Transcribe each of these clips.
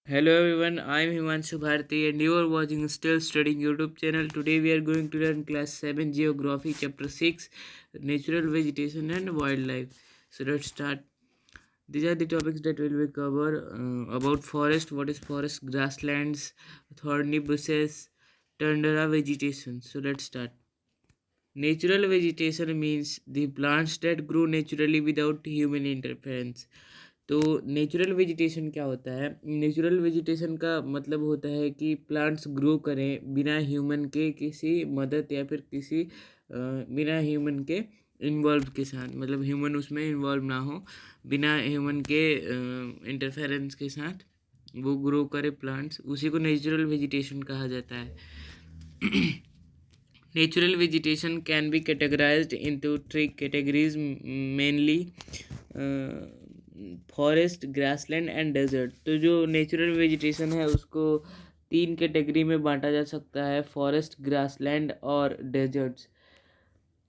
Hello everyone, I am Himanshu Bharti and you are watching Still Studying YouTube channel. Today we are going to learn class 7 Geography chapter 6 Natural Vegetation and Wildlife. So let's start. These are the topics that will be covered about forest, what is forest, grasslands, thorny bushes, tundra vegetation. So let's start. Natural vegetation means the plants that grow naturally without human interference. तो natural vegetation क्या होता है? Natural vegetation का मतलब होता है कि plants grow करें बिना ह्यूमन के किसी मदद या फिर किसी बिना ह्यूमन के इन्वॉल्व के साथ, मतलब ह्यूमन उसमें इन्वॉल्व ना हो, बिना ह्यूमन के इंटरफेरेंस के साथ वो ग्रो करे प्लांट्स, उसी को नेचुरल वेजिटेशन कहा जाता है. Natural vegetation can be categorized into three categories mainly forest, grassland and desert. तो जो नेचुरल वेजिटेशन है उसको तीन कैटेगरी में बांटा जा सकता है, फॉरेस्ट, ग्रासलैंड और deserts.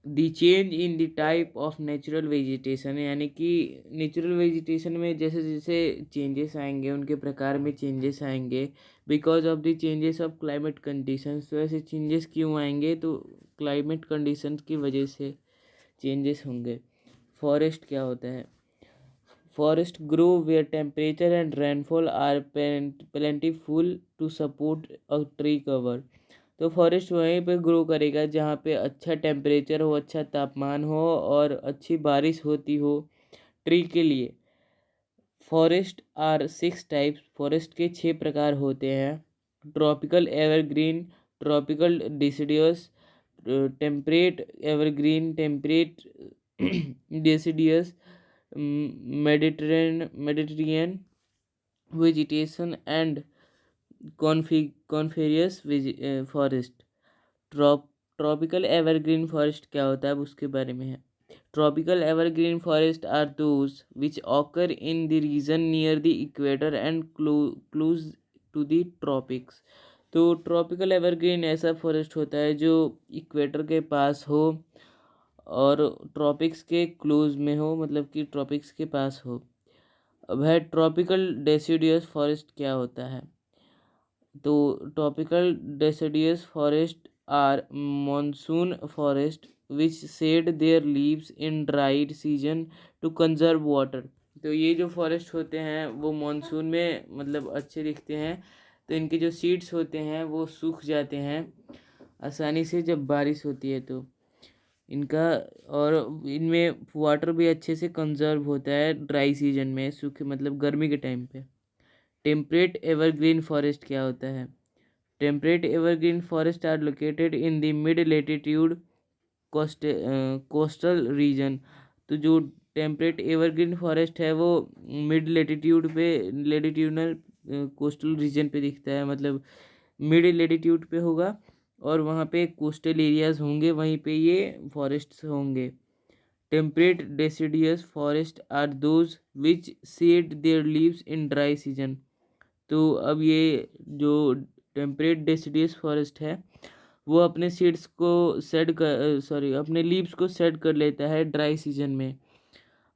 The change in the type of natural vegetation, यानी कि नेचुरल वेजिटेशन में जैसे जैसे चेंजेस आएंगे उनके प्रकार में चेंजेस आएंगे because of the changes of climate conditions. तो ऐसे चेंजेस क्यों आएंगे? तो क्लाइमेट कंडीशंस की वजह से चेंजेस होंगे. फॉरेस्ट क्या होता है? Forests grow where temperature and rainfall are plentiful to support a tree cover. तो फॉरेस्ट वहीं पे ग्रो करेगा जहाँ पे अच्छा टेम्परेचर हो, अच्छा तापमान हो और अच्छी बारिश होती हो ट्री के लिए. Forest are 6 types. फॉरेस्ट के 6 प्रकार होते हैं. Tropical evergreen, tropical deciduous, temperate evergreen, temperate deciduous, Mediterranean vegetation and coniferous forest. Tropical evergreen forest क्या होता है अब उसके बारे में है. Tropical evergreen forest are those which occur in the region near the equator and close to the tropics. तो tropical evergreen ऐसा फॉरेस्ट होता है जो इक्वेटर के पास हो और ट्रॉपिक्स के क्लोज में हो, मतलब कि ट्रॉपिक्स के पास हो. अब है ट्रॉपिकल डेसिडियस फॉरेस्ट क्या होता है? तो tropical deciduous forest are monsoon forest which shed their leaves in dried season to conserve water. तो ये जो फॉरेस्ट होते हैं वो मॉनसून में मतलब अच्छे दिखते हैं, तो इनके जो सीड्स होते हैं वो सूख जाते हैं आसानी से जब बारिश होती है तो इनका, और इनमें वाटर भी अच्छे से कंजर्व होता है ड्राई सीजन में, सूखे मतलब गर्मी के टाइम पे. टेम्परेट एवरग्रीन फॉरेस्ट क्या होता है? Temperate evergreen forest are located in the mid latitude coastal region. तो जो टेम्परेट एवरग्रीन फॉरेस्ट है वो मिड लेटीट्यूड पे, लेटीट्यूडनल कोस्टल रीजन पे दिखता है, मतलब मिड लेटीट्यूड पे होगा और वहाँ पे कोस्टल एरियाज होंगे, वहीं पे ये फॉरेस्ट्स होंगे. Temperate deciduous forest are those which shed their leaves in dry season. तो अब ये जो टेम्परेट डेसिडियस फॉरेस्ट है वो अपने सीड्स को अपने लीव्स को सेट कर लेता है ड्राई सीजन में.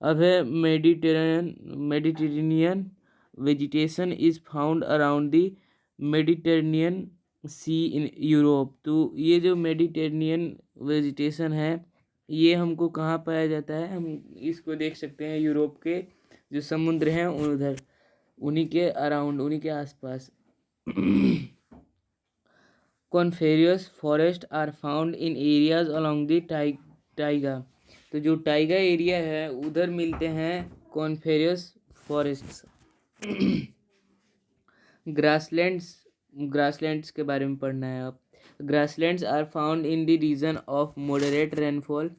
अब है Mediterranean vegetation is found around the Mediterranean sea in Europe. तो ये जो मेडिटेरेनियन वेजिटेशन है ये हमको कहाँ पाया जाता है? हम इसको देख सकते हैं यूरोप के जो समुद्र हैं उधर, उन्हीं के अराउंड, उन्हीं के आसपास. Coniferous forest are found in areas along the taiga. तो जो टाइगा एरिया है उधर मिलते हैं कॉन्फेरियस फॉरेस्ट्स. ग्रासलैंड्स, ग्रासलैंड्स के बारे में पढ़ना है आप. Grasslands are found in the region of moderate rainfall.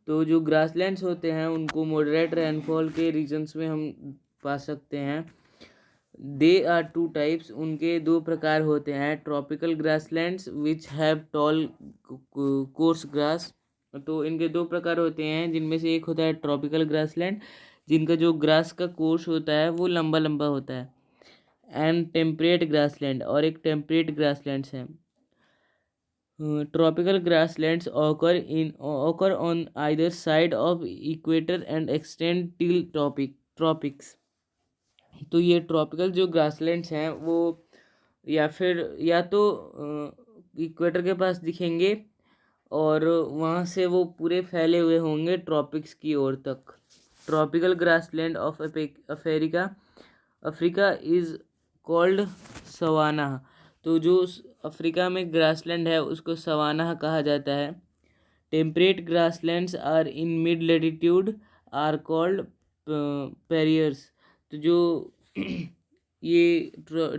तो जो ग्रासलैंड्स होते हैं उनको मॉडरेट रेनफॉल के रीजन्स में हम पा सकते हैं. They are 2 types. उनके 2 प्रकार होते हैं. Tropical grasslands which have tall coarse grass. तो इनके 2 प्रकार होते हैं जिनमें से एक होता है ट्रॉपिकल ग्रासलैंड जिनका जो ग्रास का कोर्स होता है वो लंबा लंबा होता है. एंड टेम्परेट ग्रासलैंड, और एक टेम्परेट ग्रासलैंड्स हैं. Tropical grasslands occur on either side of equator and extend till tropics. तो ये ट्रॉपिकल जो ग्रासलैंड्स हैं वो या तो इक्वेटर के पास दिखेंगे और वहाँ से वो पूरे फैले हुए होंगे ट्रॉपिक्स की ओर तक। Tropical grassland of Africa is called savanna. तो जो अफ्रीका में ग्रासलैंड है उसको सवाना कहा जाता है। Temperate grasslands are in mid latitude are called prairies. तो जो ये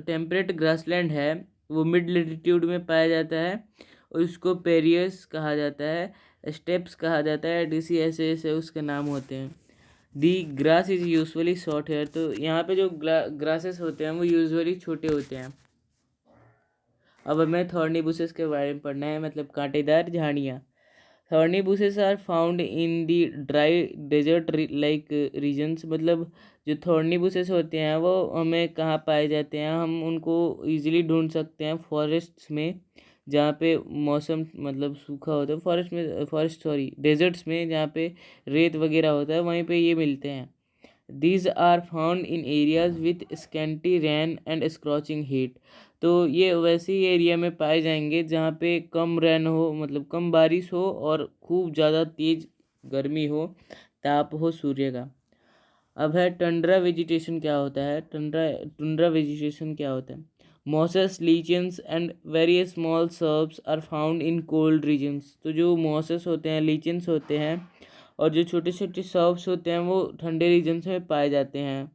टेम्परेट ग्रासलैंड है वो मिड लेटीट्यूड में पाया जाता है और इसको पेरियर्स कहा जाता है, स्टेप्स कहा जाता है, डीसी ऐसे ऐसे उसके नाम होते हैं। The grass is usually short here. तो यहाँ पे जो ग्रासेस होते हैं वो यूजुअली छोटे होते हैं। अब हमें थॉर्नी बुशेस के बारे में पढ़ना है, मतलब कांटेदार झाड़ियाँ। Thorny bushes are found in the dry desert like regions. मतलब जो थॉर्नी बुशेस होते हैं वो हमें कहाँ पाए जाते हैं, हम उनको इजीली ढूंढ सकते हैं फॉरेस्ट्स में जहाँ पे मौसम मतलब सूखा होता है। डेजर्ट्स में जहाँ पे रेत वगैरह होता है वहीं पे ये मिलते हैं। These are found in areas with scanty rain and scorching heat। तो ये वैसे ही एरिया में पाए जाएंगे जहाँ पे कम रेन हो, मतलब कम बारिश हो और खूब ज़्यादा तेज गर्मी हो, ताप हो सूर्य का। अब है टंड्रा वेजिटेशन क्या होता है। टुंड्रा वेजिटेशन क्या होता है। Mosses, lichens and various small shrubs are found in cold regions. तो जो मॉसेस होते हैं, लीचेंस होते हैं और जो छोटे छोटे सर्ब्स होते हैं वो ठंडे रीजन्स में पाए जाते हैं।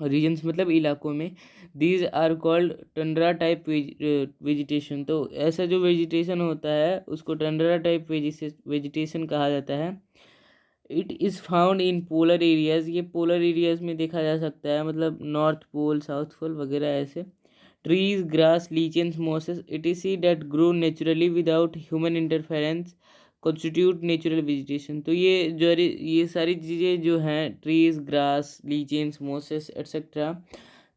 रीजन्स मतलब इलाकों में। These are called tundra type vegetation. तो ऐसा जो वेजिटेशन होता है उसको टंड्रा टाइप वेजिटेशन कहा जाता है। It is found in polar areas. ये पोलर एरियाज में देखा जा सकता है, मतलब नॉर्थ पोल, साउथ पोल वगैरह ऐसे। Trees, grass, lichens, mosses etc that grow naturally without human interference constitute natural vegetation. तो ये सारी चीज़ें जो हैं, trees, grass, lichens, mosses etcetera,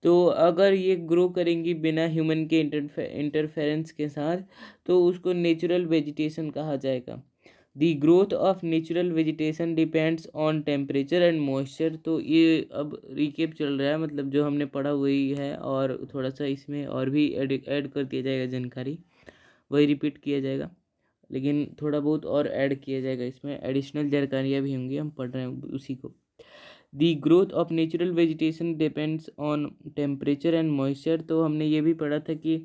तो अगर ये ग्रो करेंगी बिना ह्यूमन के इंटरफेरेंस के साथ तो उसको नेचुरल वेजिटेशन कहा जाएगा। The growth of natural vegetation depends on temperature and moisture. तो ये अब रिकेप चल रहा है, मतलब जो हमने पढ़ा वही है और थोड़ा सा इसमें और भी ऐड कर दिया जाएगा जानकारी, वही रिपीट किया जाएगा, लेकिन थोड़ा बहुत और ऐड किया जाएगा, इसमें एडिशनल जानकारियाँ भी होंगी, हम पढ़ रहे हैं उसी को। The growth of natural vegetation depends on temperature and moisture. तो हमने ये भी पढ़ा था कि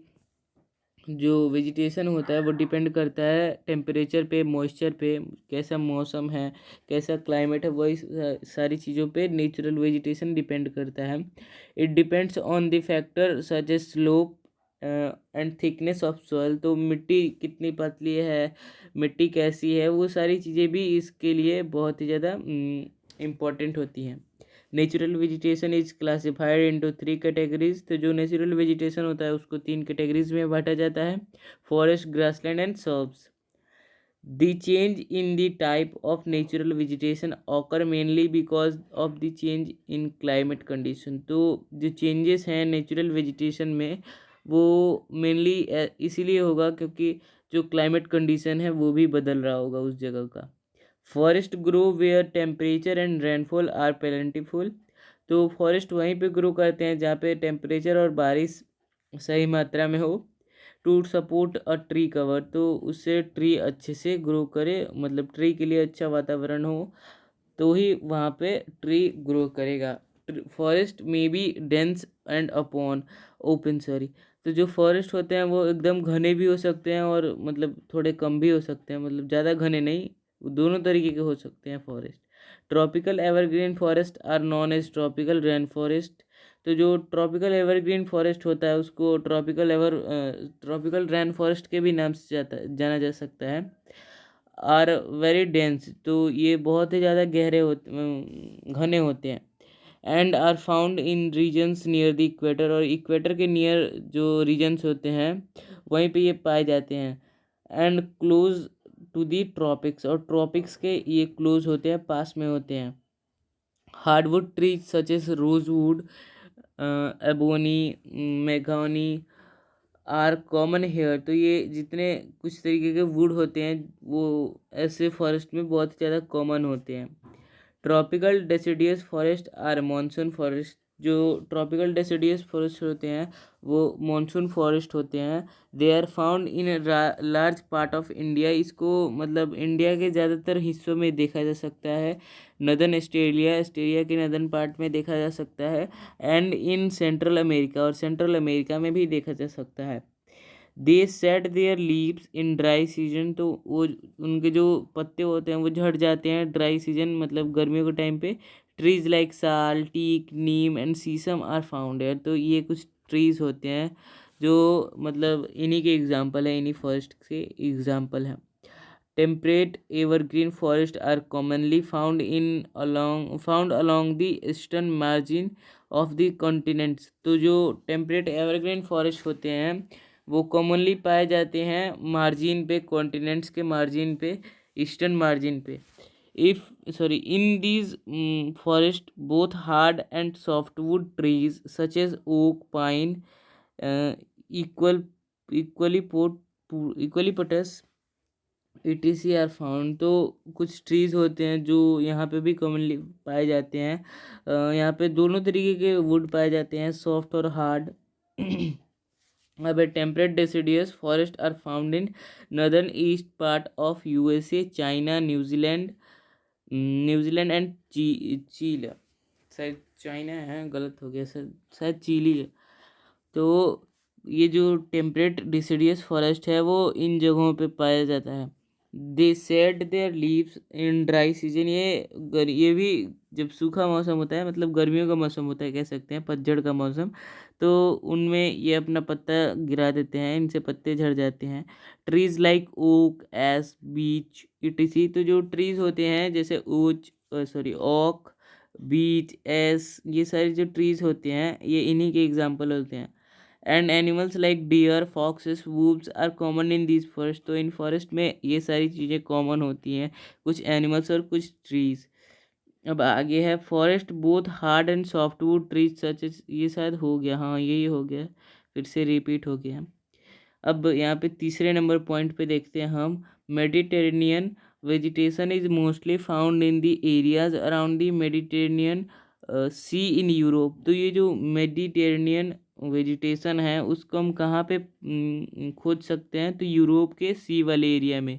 जो वेजिटेशन होता है वो डिपेंड करता है टेम्परेचर पे, मॉइस्चर पे, कैसा मौसम है, कैसा क्लाइमेट है, वही सारी चीज़ों पे नेचुरल वेजिटेशन डिपेंड करता है। It depends on the factor such as slope and thickness of soil. तो मिट्टी कितनी पतली है, मिट्टी कैसी है, वो सारी चीज़ें भी इसके लिए बहुत ही ज़्यादा इम्पोर्टेंट होती हैं। Natural vegetation is classified into 3 categories. तो जो नेचुरल वेजिटेशन होता है उसको 3 कैटेगरीज में बांटा जाता है, forest, grassland and shrubs. The change in the type of natural vegetation occur mainly because of the change in climate condition. तो जो चेंजेस हैं नेचुरल वेजिटेशन में वो मेनली इसीलिए होगा क्योंकि जो क्लाइमेट कंडीशन है वो भी बदल रहा होगा उस जगह का। Forest grow where temperature and rainfall are plentiful. तो फॉरेस्ट वहीं पे ग्रो करते हैं जहाँ पे टेम्परेचर और बारिश सही मात्रा में हो। To support a tree cover. तो उससे ट्री अच्छे से ग्रो करे, मतलब ट्री के लिए अच्छा वातावरण हो तो ही वहाँ पे ट्री ग्रो करेगा। फॉरेस्ट में be dense and upon open, sorry. तो जो फॉरेस्ट होते हैं वो एकदम घने भी हो सकते हैं और मतलब थोड़े कम भी हो सकते हैं, मतलब ज़्यादा घने नहीं, दोनों तरीके के हो सकते हैं forest. Tropical evergreen forest are known as tropical rain forest. तो जो ट्रॉपिकल एवरग्रीन फॉरेस्ट होता है उसको ट्रॉपिकल रेन फॉरेस्ट के भी नाम से जाना जा सकता है। Are very dense. तो ये बहुत ही ज़्यादा घने होते हैं। And are found in regions near the equator. और इक्वेटर के नियर जो रीजन्स होते हैं वहीं पे ये पाए जाते हैं। And close to the tropics. और ट्रॉपिक्स के ये क्लोज होते हैं, पास में होते हैं। Hardwood trees such as rosewood, ebony, mahogany are common here. तो ये जितने कुछ तरीके के वुड होते हैं वो ऐसे फॉरेस्ट में बहुत ज़्यादा कॉमन होते हैं। Tropical deciduous forest are monsoon forest जो ट्रॉपिकल डेसिडियस फॉरेस्ट होते हैं वो मॉनसून फॉरेस्ट होते हैं। They are found in large part of India. इसको मतलब इंडिया के ज़्यादातर हिस्सों में देखा जा सकता है। नदर्न ऑस्ट्रेलिया, ऑस्ट्रेलिया के नदर्न पार्ट में देखा जा सकता है। एंड इन सेंट्रल अमेरिका, और सेंट्रल अमेरिका में भी देखा जा सकता है। They shed their leaves in dry season. तो वो उनके जो पत्ते होते हैं वो झड़ जाते हैं ड्राई सीजन मतलब गर्मियों के टाइम पे। Trees like sal, teak, neem and sisam are found है। तो ये कुछ ट्रीज होते हैं जो मतलब इन्हीं के एग्जाम्पल है, इन्हीं फॉरेस्ट के एग्जाम्पल हैं। Temperate evergreen forest are commonly found along the eastern margin of the continents. तो जो टेम्परेट एवरग्रीन फॉरेस्ट होते हैं वो कॉमनली पाए जाते हैं मार्जिन पे, कॉन्टिनेंट्स के मार्जिन पे, ईस्टर्न मार्जिन पे। In these forest, both hard and softwood trees such as oak, pine, uh, equal equally pot eucalyptus etc are found. तो कुछ ट्रीज होते हैं जो यहाँ पे भी कॉमनली पाए जाते हैं। यहाँ पे दोनों तरीके के वुड पाए जाते हैं, सॉफ्ट और हार्ड। अब temperate deciduous forest are found in northern east part of USA, China, New Zealand and Chile. शायद चाइना है, गलत हो गया सर, शायद चिली है। तो ये जो टेम्परेट डिसिडियस फॉरेस्ट है वो इन जगहों पे पाया जाता है। They shed their leaves in dry season. ये भी जब सूखा मौसम होता है मतलब गर्मियों का मौसम होता है, कह सकते हैं पतझड़ का मौसम, तो उनमें ये अपना पत्ता गिरा देते हैं, इनसे पत्ते झड़ जाते हैं। ट्रीज लाइक ओक, एस, बीच इटीसी। तो जो ट्रीज होते हैं जैसे ओक, बीच, एस, ये सारे जो ट्रीज होते हैं ये इन्हीं के एग्जाम्पल होते हैं। And animals like deer, foxes, wolves are common in this forest. तो इन फॉरेस्ट में ये सारी चीज़ें कॉमन होती हैं, कुछ एनिमल्स और कुछ ट्रीज। अब आगे है forest both hard and softwood trees such as. ये शायद हो गया, हाँ यही हो गया, फिर से रिपीट हो गया। अब यहाँ पे तीसरे नंबर पॉइंट पे देखते हैं हम। Mediterranean vegetation is mostly found in the areas around the Mediterranean sea in Europe. तो ये जो मेडिटेरेनियन वेजिटेशन है उसको हम कहाँ पे खोज सकते हैं? तो यूरोप के सी वाले एरिया में,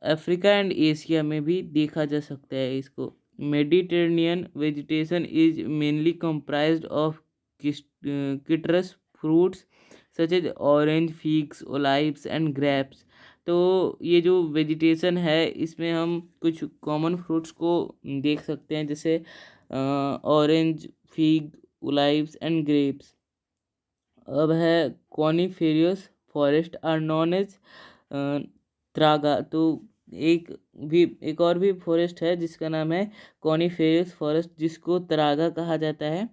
अफ्रीका एंड एशिया में भी देखा जा सकता है इसको। Mediterranean vegetation is mainly comprised of citrus fruits such as orange, figs, olives and grapes. तो ये जो वेजिटेशन है इसमें हम कुछ कॉमन फ्रूट्स को देख सकते हैं जैसे ऑरेंज, फिग, ओलाइव्स एंड ग्रेप्स। अब है कॉनिफेरियस फॉरेस्ट आर नॉन एज त्रागा। तो एक और भी फॉरेस्ट है जिसका नाम है कॉनिफेरियस फॉरेस्ट, जिसको त्रागा कहा जाता है।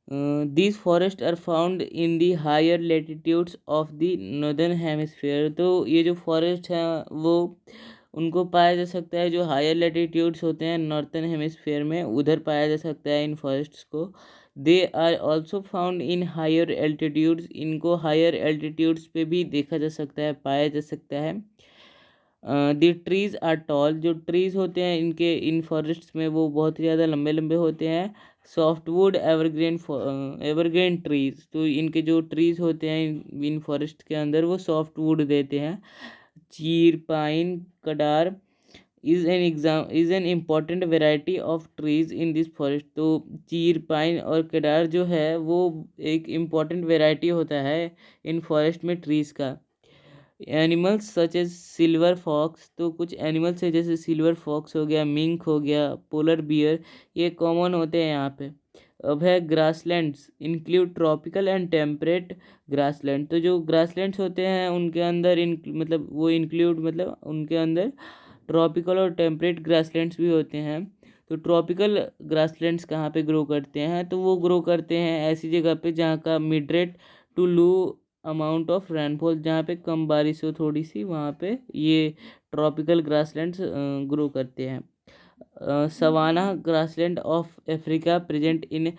These forest are found in the higher latitudes of the northern hemisphere. तो ये जो फॉरेस्ट है वो उनको पाया जा सकता है जो हायर लेटीट्यूड्स होते हैं नॉर्थन हेमिस्फीयर में, उधर पाया जा सकता है इन फॉरेस्ट्स को। They are also found in higher altitudes. इनको हायर एल्टीट्यूड्स पे भी देखा जा सकता है, पाया जा सकता है। The trees are tall. जो ट्रीज होते हैं इनके इन फॉरेस्ट्स में वो बहुत ही ज़्यादा लंबे लंबे होते हैं। Softwood evergreen trees. तो इनके जो ट्रीज होते हैं इन फॉरेस्ट के अंदर वो सॉफ्टवुड देते हैं। Chir, pine, cedar is an important variety of trees in this forest. तो चीर, पाइन और केदार जो है वो एक इम्पॉर्टेंट वेराइटी होता है इन फॉरेस्ट में ट्रीज का। Animals such as silver fox. तो कुछ एनिमल्स है जैसे सिल्वर फॉक्स हो गया, मिंक हो गया, पोलर बियर, ये कॉमन होते हैं यहाँ पे। अब है grasslands include tropical and temperate grassland. तो जो ग्रासलैंड्स होते हैं उनके अंदर मतलब वो इंक्लूड मतलब उनके अंदर ट्रॉपिकल और टेम्परेट ग्रासलैंड्स भी होते हैं। तो ट्रॉपिकल ग्रासलैंड्स कहाँ पे ग्रो करते हैं? तो वो ग्रो करते हैं ऐसी जगह पे जहाँ का moderate to low amount of rainfall, जहाँ पे कम बारिश हो थोड़ी सी, वहाँ पे ये ट्रॉपिकल ग्रासलैंड्स ग्रो करते हैं। Savanna grassland of Africa present in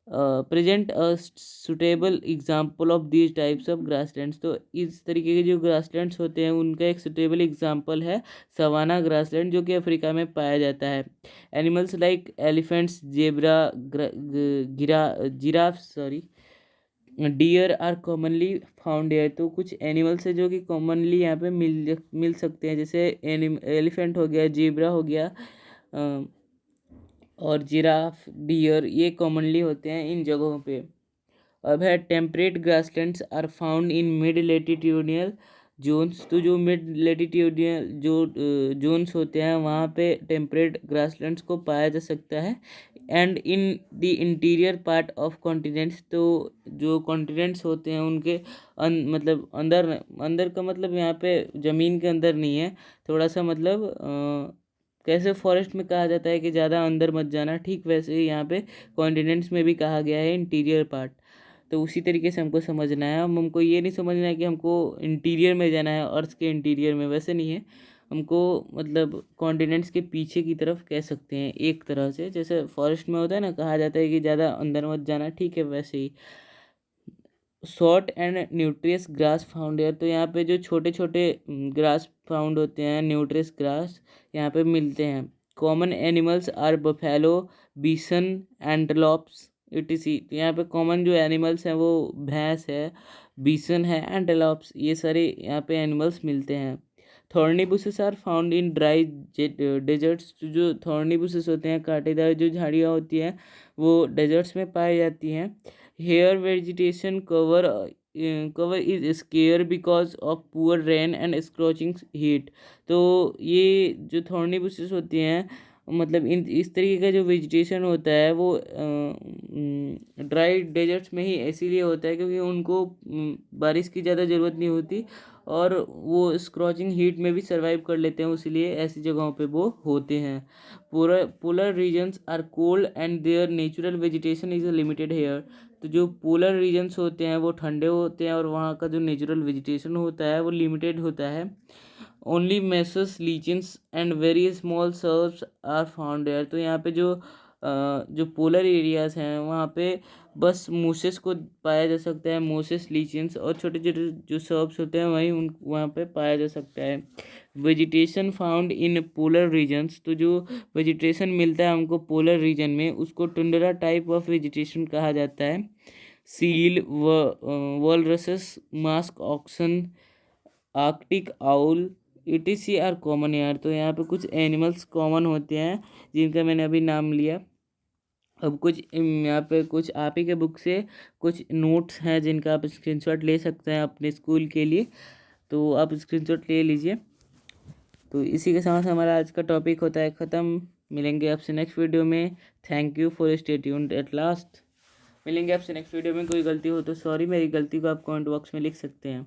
present a suitable example of these types of grasslands. तो इस तरीके के जो ग्रासलैंड्स होते हैं उनका एक सुटेबल एग्जाम्पल है सवाना ग्रासलैंड, जो कि अफ्रीका में पाया जाता है। Animals like elephants, zebra, giraffe, sorry, deer are commonly found here. तो कुछ एनिमल्स है जो कि कॉमनली यहाँ पे मिल सकते हैं, जैसे एलिफेंट हो गया, जेब्रा हो गया, और जिराफ, डियर, ये कॉमनली होते हैं इन जगहों पे। अब है temperate grasslands are found in mid latitudinal zones. तो जो मिड लेटिट्यूडिनल जो जोन्स होते हैं वहाँ पे टेम्परेट ग्रासलैंड्स को पाया जा सकता है। And in the interior part of continents. तो जो कॉन्टिनेंट्स होते हैं उनके मतलब अंदर अंदर का मतलब यहाँ पे ज़मीन के अंदर नहीं है, थोड़ा सा मतलब कैसे फॉरेस्ट में कहा जाता है कि ज़्यादा अंदर मत जाना, ठीक वैसे ही यहाँ पे कॉन्टिनेंट्स में भी कहा गया है इंटीरियर पार्ट। तो उसी तरीके से हमको समझना है। हमको ये नहीं समझना है कि हमको इंटीरियर में जाना है, अर्थ के इंटीरियर में, वैसे नहीं है। हमको मतलब कॉन्टिनेंट्स के पीछे की तरफ कह सकते हैं एक तरह से, जैसे फॉरेस्ट में होता है ना, कहा जाता है कि ज़्यादा अंदर मत जाना, ठीक है वैसे ही। Short and nutritious grass found here. तो यहाँ पे जो छोटे छोटे ग्रास फाउंड होते हैं, न्यूट्रियस ग्रास यहाँ पे मिलते हैं। Common animals are buffalo, bison, antelopes, etc। तो यहाँ पे कॉमन जो एनिमल्स हैं वो भैंस है, बिसन है, एंटेलोप्स, ये सारे यहाँ पे एनिमल्स मिलते हैं। Thorny bushes are found in dry deserts. जो थॉर्नी बुशेस होते हैं, कांटेदार जो झाड़ियाँ होती हैं, वो डेजर्ट्स में पाई जाती हैं। Here vegetation cover is scarce because of poor rain and scorching heat. तो ये जो थॉर्नी बुशेस होती हैं, मतलब इन इस तरीके का जो वेजिटेशन होता है वो ड्राई डेजर्ट्स में ही इसीलिए होता है क्योंकि उनको बारिश की ज़्यादा ज़रूरत नहीं होती, और वो स्क्रॉचिंग हीट में भी सर्वाइव कर लेते हैं, इसलिए ऐसी जगहों पे वो होते हैं। Polar regions are cold and their natural vegetation is limited here. तो जो पोलर रीजन्स होते हैं वो ठंडे होते हैं, और वहाँ का जो नेचुरल वेजिटेशन होता है वो लिमिटेड होता है। Only mosses, lichens and very small shrubs are found here. तो यहाँ पे जो पोलर एरियाज़ हैं वहाँ पे बस मूसेस को पाया जा सकता है, मूसेस, लीचेंस, और छोटे छोटे जो सर्व्स होते हैं वहीं वहाँ पे पाया जा सकता है। Vegetation found in polar regions. तो जो वेजिटेशन मिलता है हमको पोलर रीजन में, उसको टुंड्रा टाइप ऑफ वेजिटेशन कहा जाता है। Seal, walruses, musk oxen, Arctic owl, etc are common यार। तो यहाँ पे कुछ एनिमल्स कॉमन होते हैं जिनका मैंने अभी नाम लिया। अब कुछ यहाँ पे कुछ आप ही के बुक से कुछ नोट्स हैं जिनका आप स्क्रीनशॉट ले सकते हैं अपने स्कूल के लिए, तो आप स्क्रीनशॉट ले लीजिए। तो इसी के साथ हमारा आज का टॉपिक होता है ख़त्म। मिलेंगे आपसे नेक्स्ट वीडियो में। Thank you for stay tuned at last. मिलेंगे आपसे नेक्स्ट वीडियो में। कोई गलती हो तो सॉरी, मेरी गलती को आप कमेंट बॉक्स में लिख सकते हैं।